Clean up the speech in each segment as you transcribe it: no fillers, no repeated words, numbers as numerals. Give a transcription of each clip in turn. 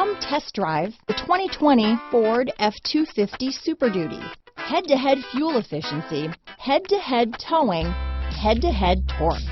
Come test drive the 2020 Ford F-250 Super Duty. Head-to-head fuel efficiency, head-to-head towing, head-to-head torque.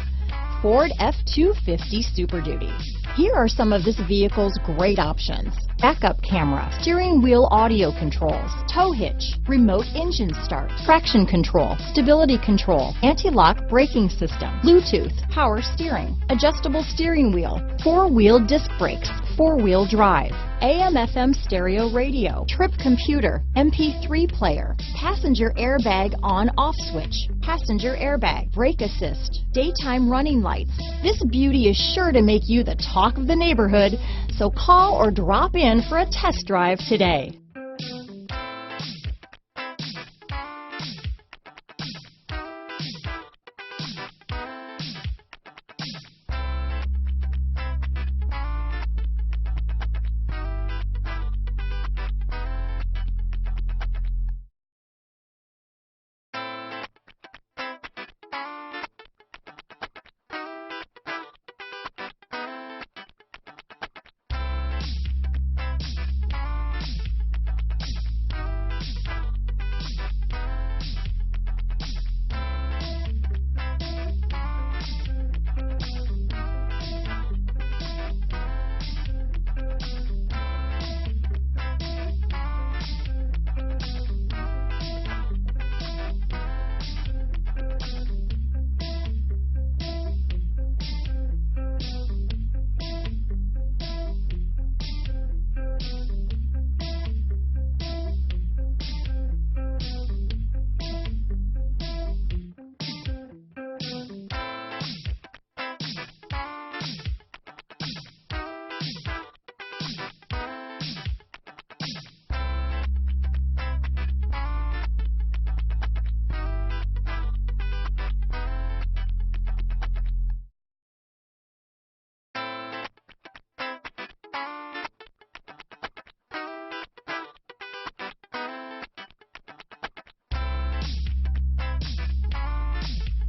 Ford F-250 Super Duty. Here are some of this vehicle's great options: backup camera, steering wheel audio controls, tow hitch, remote engine start, traction control, stability control, anti-lock braking system, Bluetooth, power steering, adjustable steering wheel, four-wheel disc brakes, four-wheel drive, AM/FM stereo radio, trip computer, MP3 player, passenger airbag on/off switch, passenger airbag, brake assist, daytime running lights. This beauty is sure to make you the talk of the neighborhood, so call or drop in for a test drive today.